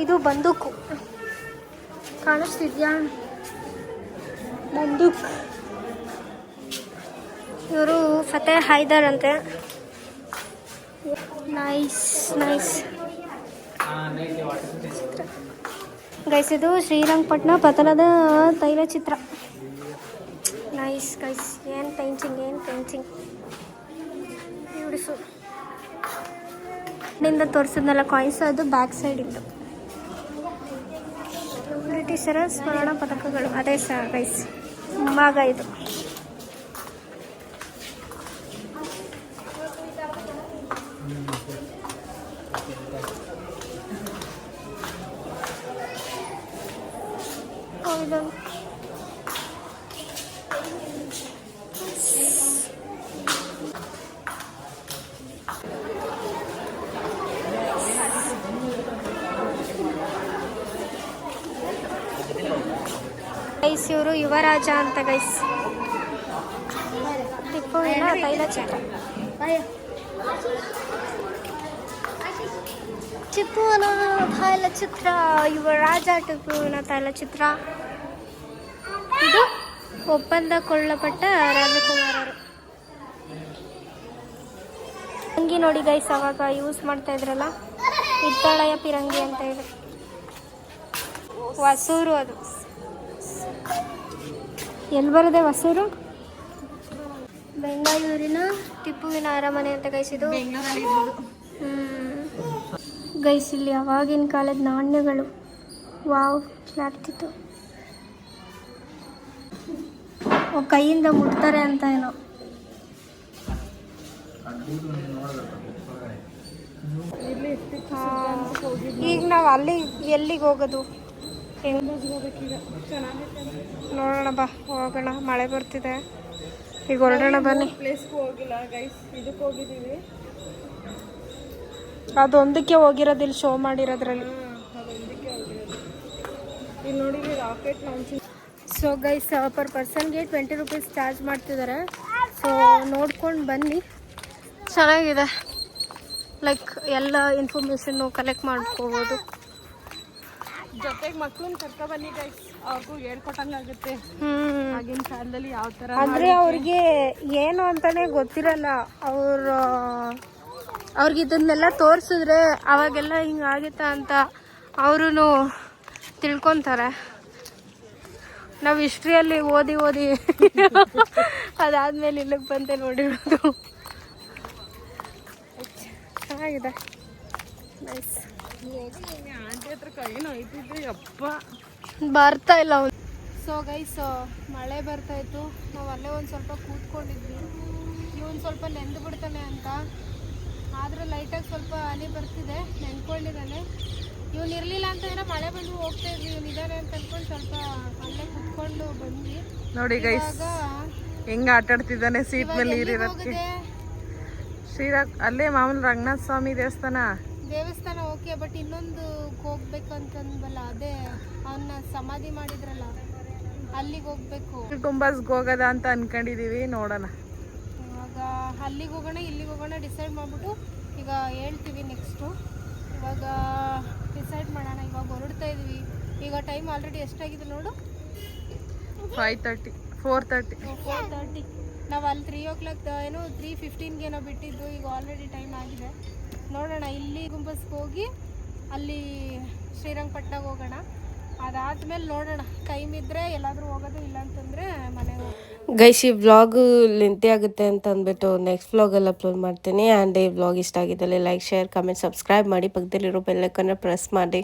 ಇದು ಬಂದೂಕು ಕಾಣಿಸ್ತಿದ್ಯಾ? ಬಂದೂಕ್. ಇವರು ಫತೇ ಹೈದರ್ ಅಂತೆ. Nice nice guys. ಇದು ಶ್ರೀರಂಗಪಟ್ಟಣ ಪತನದ ತೈಲಚಿತ್ರ. Nice guys. ಏನು ಪೇಂಟಿಂಗ್ ಬ್ಯೂಟಿಫುಲ್. ನಿಂದ ತೋರಿಸಿದ್ನಲ್ಲ ಕಾಯಿನ್ಸ್, ಅದು ಬ್ಯಾಕ್ ಸೈಡ್ ಇತ್ತು. ಬ್ರಿಟಿಷರ ಸ್ಮರಣ ಪದಕಗಳು ಅದೇ ಸರ್ ಗೈಸ್. ಮುಂಭಾಗ ಇದು. ಗೈಸ್ ಇವರು ಯುವರಾಜ ಅಂತ ಗೈಸ್. ಟಿಪ್ಪುವಿನ ತೈಲಚಿತ್ರ. ಟಿಪ್ಪುವಿನ ತೈಲಚಿತ್ರ, ಯುವರಾಜ ಟಿಪ್ಪುವಿನ ತೈಲಚಿತ್ರ. ಇದು ಒಪ್ಪಂದಗೊಳ್ಳಪಟ್ಟ ರಾಜಕುಮಾರರು. ಪಿರಂಗಿ ನೋಡಿ ಗೈಸ್, ಅವಾಗ ಯೂಸ್ ಮಾಡ್ತಾ ಇದ್ರಲ್ಲ, ಹಿತ್ತಾಳೆಯ ಪಿರಂಗಿ ಅಂತ ಇದೆ. ಹೊಸೂರು, ಅದು ಎಲ್ಲಿ ಬರದೆ ಹೊಸೂರು? ಬೆಂಗಳೂರಿನ ಟಿಪ್ಪುವಿನ ಅರಮನೆ ಅಂತ ಗೈಸ್ ಇದು. ಗೈಸ್ ಇಲ್ಲಿ ಅವಾಗಿನ ಕಾಲದ ನಾಣ್ಯಗಳು. ವಾವ್, ಚೆನ್ನಾಗ್ತಿತ್ತು. ಕೈಯಿಂದ ಮುಟ್ತಾರೆ ಅಂತ ಏನೋ. ಈಗ ನಾವು ಅಲ್ಲಿ ಎಲ್ಲಿಗೆ ಹೋಗೋದು? ನೋಡೋಣ ಬಾ, ಹೋಗೋಣ. ಮಳೆ ಬರ್ತಿದೆ, ಈಗ ಹೊರಡೋಣ ಬನ್ನಿ. ಪ್ಲೇಸ್ಗೂ ಹೋಗಿಲ್ಲ ಗೈಸ್, ಇದಕ್ಕೆ ಹೋಗಿದ್ದೀವಿ. ಅದೊಂದಕ್ಕೆ ಹೋಗಿರೋದಿಲ್ಲ, ಶೋ ಮಾಡಿರೋದ್ರಲ್ಲಿ. ಅದೊಂದಕ್ಕೆ ಹೋಗಿರೋದು. ಇಲ್ಲಿ ನೋಡಿ rocket launching. So guys per ಪರ್ಸನ್ಗೆ 20 ರೂಪೀಸ್ ಚಾರ್ಜ್ ಮಾಡ್ತಿದ್ದಾರೆ. ಸೊ ನೋಡ್ಕೊಂಡು ಬನ್ನಿ, ಚೆನ್ನಾಗಿದೆ. ಲೈಕ್ ಎಲ್ಲ ಇನ್ಫಾರ್ಮೇಷನ್ನು ಕಲೆಕ್ಟ್ ಮಾಡ್ಕೋಬೋದು. ಜೊತೆಗೆ ಮಕ್ಕಳನ್ನ ಕರ್ಕೊ ಬನ್ನಿ ಗೈಸ್, ಅವ್ರಿಗೂ ಹೇಳ್ಕೊಟ್ಟಂಗಾಗುತ್ತೆ ಆಗಿನ ಕಾಲದಲ್ಲಿ ಯಾವ ಥರ. ಅಂದರೆ ಅವ್ರಿಗೆ ಏನು ಅಂತಾನೆ ಗೊತ್ತಿರಲ್ಲ. ಅವ್ರಿಗೆ ಇದನ್ನೆಲ್ಲ ತೋರಿಸಿದ್ರೆ ಅವಾಗೆಲ್ಲ ಹಿಂಗಾಗಿತ್ತ ಅಂತ ಅವರು ತಿಳ್ಕೊತಾರೆ. ನಾವು ಹಿಸ್ಟ್ರಿಯಲ್ಲಿ ಓದಿ ಅದಾದ್ಮೇಲೆ ಇಲ್ಲಿಗೆ ಬಂದೆ ನೋಡಿರೋದು. ಚೆನ್ನಾಗಿದೆ, ನೈಸ್. ಆಂಟಿ ಹತ್ರ ಕೈ ನೋಯ್ತಿದ್ದು ಯಪ್ಪ, ಬರ್ತಾ ಇಲ್ಲ ಅವ್ನು. ಸೊ ಗೈಸ್ ಮಳೆ ಬರ್ತಾ ಇತ್ತು, ನಾವು ಅಲ್ಲೇ ಒಂದು ಸ್ವಲ್ಪ ಕೂತ್ಕೊಂಡಿದ್ವಿ. ಇವನು ಸ್ವಲ್ಪ ನೆಂದು ಬಿಡ್ತಾನೆ ಅಂತ, ಆದರೂ ಲೈಟಾಗಿ ಸ್ವಲ್ಪ ಹನಿ ಬರ್ತಿದೆ, ನೆನ್ಕೊಂಡಿದ್ದಾನೆ. ಇವನು ಇರಲಿಲ್ಲ ಅಂತಂದ್ರೆ ಮಳೆ ಬಂದು ಹೋಗ್ತಾ ಇದ್ವಿ. ಇವನು ಇದ್ದಾನೆ ಅಂತ ಅಂದ್ಕೊಂಡು ಸ್ವಲ್ಪ ಅಲ್ಲೇ ಕುತ್ಕೊಂಡು ಬಂದ್ವಿ. ನೋಡಿ ಗೈಸ್ ಹೆಂಗ ಆಟ ಆಡ್ತಿದ್ದಾನೆ ಸೀಟ್ ಮೇಲೆ ನೀರಿರೋದಕ್ಕೆ. ಅಲ್ಲೇ ಮಾಮೂಲು ರಂಗನಾಥ ಸ್ವಾಮಿ ದೇವಸ್ಥಾನ ದೇವಸ್ಥಾನ ಓಕೆ, ಬಟ್ ಇನ್ನೊಂದು ಹೋಗ್ಬೇಕು ಅಂತಂದ್ವಲ್ಲ, ಅದೇ ಅವನ್ನ ಸಮಾಧಿ ಮಾಡಿದ್ರಲ್ಲ ಅಲ್ಲಿಗೆ ಹೋಗ್ಬೇಕು. ಗುಂಬಸ್ಗೆ ಹೋಗೋದ ಅಂತ ಅನ್ಕೊಂಡಿದೀವಿ, ನೋಡೋಣ. ಇವಾಗ ಅಲ್ಲಿಗೆ ಹೋಗೋಣ ಇಲ್ಲಿಗೆ ಹೋಗೋಣ ಡಿಸೈಡ್ ಮಾಡಿಬಿಟ್ಟು ಈಗ ಹೇಳ್ತೀವಿ ನೆಕ್ಸ್ಟು. ಇವಾಗ ಡಿಸೈಡ್ ಮಾಡೋಣ. ಇವಾಗ ಹೊರಡ್ತಾ ಇದೀವಿ. ಈಗ ಟೈಮ್ ಆಲ್ರೆಡಿ ಎಷ್ಟಾಗಿದೆ ನೋಡು, 5:30 4:30. 4:30. ನಾವು ಅಲ್ಲಿ 3 o'clock ಏನೋ 3:15ಗೆ ಏನೋ ಬಿಟ್ಟಿದ್ದು. ಈಗ ಆಲ್ರೆಡಿ ಟೈಮ್ ಆಗಿದೆ. ನೋಡೋಣ, ಇಲ್ಲಿ ಗುಂಬಸ್ಗೆ ಹೋಗಿ ಅಲ್ಲಿ ಶ್ರೀರಂಗಪಟ್ಟಣಕ್ಕೆ ಹೋಗೋಣ. ಅದಾದ್ಮೇಲೆ ನೋಡೋಣ, ಟೈಮ್ ಇದ್ದರೆ ಎಲ್ಲಾದರೂ ಹೋಗೋದು, ಇಲ್ಲ ಅಂತಂದರೆ ಮನೆಗೆ ಹೋಗೋದು. ಗೈಸ್, ಈ ವ್ಲಾಗು ಲೆಂತಿ ಆಗುತ್ತೆ ಅಂತ ಅಂದ್ಬಿಟ್ಟು ನೆಕ್ಸ್ಟ್ ವ್ಲಾಗಲ್ಲಿ ಅಪ್ಲೋಡ್ ಮಾಡ್ತೀನಿ. ಆ್ಯಂಡ್ ಈ ವ್ಲಾಗ್ ಇಷ್ಟ ಆಗಿದ್ದಲ್ಲಿ ಲೈಕ್, ಶೇರ್, ಕಮೆಂಟ್, ಸಬ್ಸ್ಕ್ರೈಬ್ ಮಾಡಿ. ಪಕ್ಕದಲ್ಲಿರೋ ಬೆಲ್ ಐಕಾನ್ನ ಪ್ರೆಸ್ ಮಾಡಿ.